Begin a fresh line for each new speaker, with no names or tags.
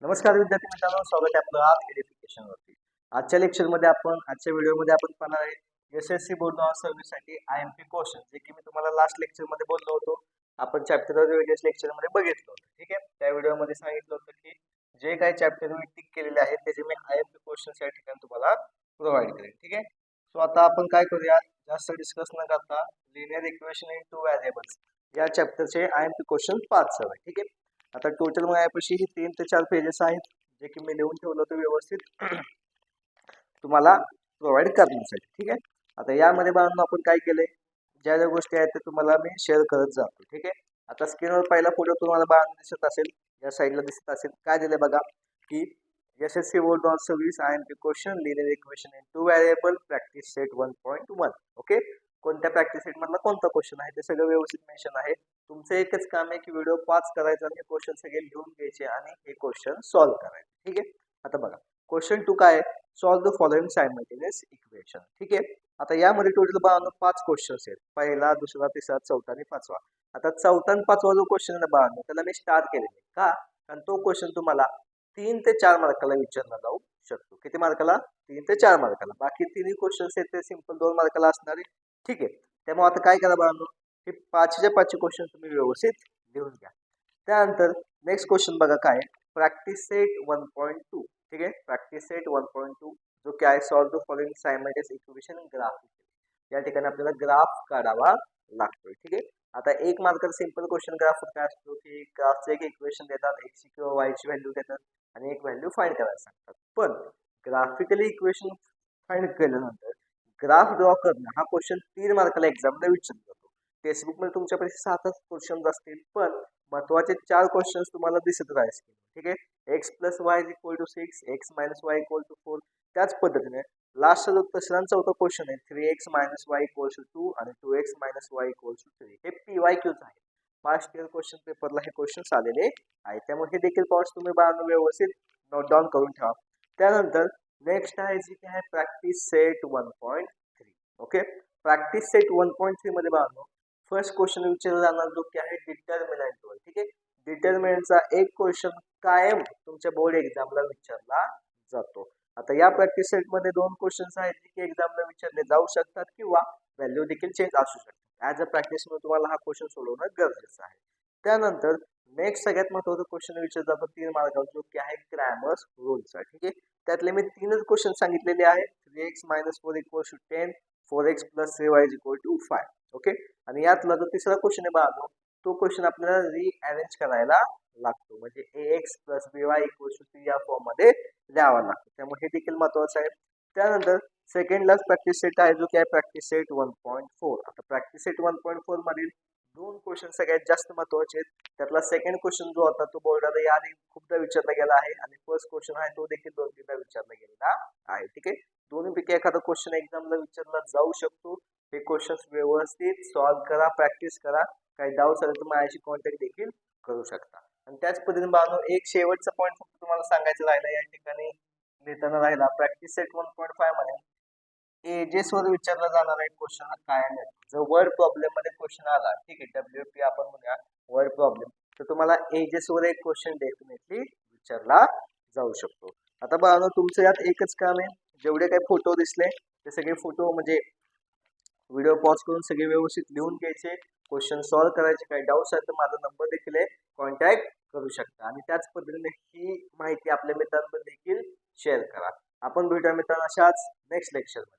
नमस्कार विद्यार्थी मित्रांनो, स्वागत आहे आपलं आज एडिफिकेशन वरती. आजच्या व्हिडिओमध्ये आपण पाहणार आहे एसएससी बोर्ड ऑफ सर्व्हिस साठी आयएमपी क्वेश्चन, जे की मी तुम्हाला लास्ट लेक्चर मध्ये बोललो होतो. आपण चॅप्टर वेगळ्या लेक्चर मध्ये बघितलं होतं. ठीक आहे, त्या व्हिडिओमध्ये सांगितलं होतं की जे काही चॅप्टर मी टिक केलेले आहेत त्याचे मी आयएमपी क्वेश्चन या ठिकाणी तुम्हाला प्रोव्हाइड करेन. ठीक आहे, सो आता आपण काय करूया, जास्त डिस्कस न करता linear equation in two variables या चॅप्टरचे आयएमपी क्वेश्चन 5 आहे. ठीक आहे, आता टोटल माझ्यापाशी ही 3 ते 4 पेजेस आहेत, जे की मी लिहून ठेवलं होतं व्यवस्थित तुम्हाला प्रोव्हाइड करण्यासाठी. ठीक आहे, आता यामध्ये बाळांनो आपण काय केलंय, ज्या ज्या गोष्टी आहेत ते तुम्हाला मी शेअर करत जातो. ठीक आहे, आता स्क्रीनवर पहिला फोटो तुम्हाला बाळांनो दिसत असेल, या साईडला दिसत असेल. काय दिले बघा की SSC board on service IMP question linear equation in two variable practice set 1.1. Okay, कोणत्या प्रॅक्टिस सेट मधला कोणता क्वेश्चन आहे ते सगळं व्यवस्थित मेन्शन आहे. तुमचं एकच काम आहे की व्हिडिओ 5 करायचा आणि हे क्वेश्चन सगळे लिहून घ्यायचे आणि हे क्वेश्चन सॉल्व्ह करायचे. ठीक आहे, आता बघा क्वेश्चन 2 काय, solve the following simultaneous equation. ठीक आहे, आता यामध्ये टोटल 12 क्वेश्चन्स आहेत, पहिला, दुसरा, तिसरा, चौथा आणि पाचवा. आता चौथा आणि पाचवा जो क्वेश्चन आहे 12, त्याला मी स्टार केलेले का, कारण तो क्वेश्चन तुम्हाला 3 ते 4 मार्काला विचारला जाऊ शकतो. किती मार्काला? 3 ते 4 मार्काला. बाकी तिन्ही क्वेश्चन्स आहेत ते सिंपल 2 मार्काला असणार आहे. ठीक आहे, त्यामुळे आता काय करा बाळांनो, हे 5चे क्वेश्चन तुम्ही व्यवस्थित लिहून घ्या. त्यानंतर नेक्स्ट क्वेश्चन बघा काय, प्रॅक्टिस सेट 1.2. ठीक आहे, प्रॅक्टिस सेट 1.2 जो की आहे solve the following simultaneous equation in graph. या ठिकाणी आपल्याला ग्राफ काढावा लागतोय. ठीक आहे, आता 1 मार्कर सिंपल क्वेश्चन ग्राफ काय असतो की ग्राफचे एक इक्वेशन देतात, एक्स किंवा वाय ची व्हॅल्यू देतात आणि एक व्हॅल्यू फाइंड करायला सांगतात. पण ग्राफिकली इक्वेशन फाइंड केल्यानंतर ग्राफ ड्रॉ करणं हा क्वेश्चन 3 मार्काला एक्झामला विचारला जातो. टेक्स्टबुक मध्ये तुमच्याकडे 7च क्वेश्चन असतील, पण महत्वाचे 4 क्वेश्चन तुम्हाला दिसत राहतील. ठीक आहे, x plus y equal to 6, x minus y equal to 4. त्याच पद्धतीने लास्ट जो तिसरा चौथा क्वेश्चन आहे 3x minus y equals to 2 आणि 2x minus y equals to 3. हे PYQच आहे, पास्ट इयर क्वेश्चन पेपरला हे क्वेश्चन आलेले आहे. त्यामुळे हे देखील पॉइंट्स तुम्ही बाळांनो व्यवस्थित नोट डाऊन करून ठेवा. त्यानंतर नेक्स्ट आहे जी काय आहे practice set 1.3. Okay, practice set 1.3 मध्ये बाळांनो फर्स्ट क्वेश्चन विचारला जाणार जो की आहे डिटर्मिनंट वर. ठीक आहे, डिटर्मिनंटचा एक क्वेश्चन कायम तुमच्या बोर्ड एक्झामला विचारला जातो. आता या प्रॅक्टिस सेट मध्ये 2 क्वेश्चन्स आहेत की एक्झामला विचारले जाऊ शकतात किंवा व्हॅल्यू देखील चेंज असू शकतात. ऍज अ प्रॅक्टिस म्हणून तुम्हाला हा क्वेश्चन सोडवणं गरजेचं आहे. त्यानंतर नेक्स्ट सगळ्यात महत्त्वाचा क्वेश्चन विचारला जातो 3 मार्काचा जो की आहे क्रॅमर्स रूलचा. ठीक आहे, त्यातले मी 3च क्वेश्चन सांगितलेले आहेत, 3x minus 4 equals to 10, 4x plus 3y equal to 5. Okay, आणि यातला जो तिसरा क्वेश्चन आहे बाळांनो, तो क्वेश्चन आपल्याला रिअरेंज करायला लागतो, म्हणजे ax plus by equals to 3 या फॉर्म मध्ये द्यावा लागतो. त्यामुळे हे देखील महत्वाचं आहे. त्यानंतर सेकंड लास्ट प्रॅक्टिस सेट आहे जो की आहे प्रॅक्टिस सेट 1.4. आता प्रॅक्टिस सेट 1.4 मधील 2 क्वेश्चन सगळ्यात जास्त महत्वाचे आहेत. त्यातला सेकंड क्वेश्चन जो होता तो बोर्डाला याआधी खूपदा विचारला गेला आहे आणि फर्स्ट क्वेश्चन आहे तो देखील 2-3दा विचारला गेलेला आहे. ठीक आहे, दोन्हीपैकी एखादा क्वेश्चन एक्झामला विचारला जाऊ शकतो. हे क्वेश्चन व्यवस्थित सॉल्व्ह करा, प्रॅक्टिस करा. काही डाऊट्स आले तर माझ्याशी कॉन्टॅक्ट देखील करू शकता. आणि त्याच पद्धतीने बाळांनो एक शेवटचा पॉईंट फक्त तुम्हाला सांगायचं राहिला या ठिकाणी लिहिताना राहिला, प्रॅक्टिस सेट 1.5 मध्ये एजेस वर विचारला जाणारा एक क्वेश्चन हा काय आहे, जर वर्ड प्रॉब्लेम मध्ये क्वेश्चन आला, ठीक आहे, WP आपण म्हणूया वर्ड प्रॉब्लेम, तर तुम्हाला एजेस वर एक क्वेश्चन डेफिनेटली विचारला जाऊ शकतो. आता बाळांनो तुमचं यात एकच काम आहे, जेवढे काही फोटो दिसले ते सगळे फोटो म्हणजे व्हिडिओ पॉज करून सगळे व्यवस्थित लिहून घ्यायचे, क्वेश्चन सॉल्व्ह करायचे. काही डाऊट्स आहेत तर माझा नंबर देखील आहे, कॉन्टॅक्ट करू शकता. आणि त्याच पद्धतीने ही माहिती आपल्या मित्रांमध्ये देखील शेअर करा. आपण भेटूया मित्रांनो अशाच नेक्स्ट लेक्चर मध्ये.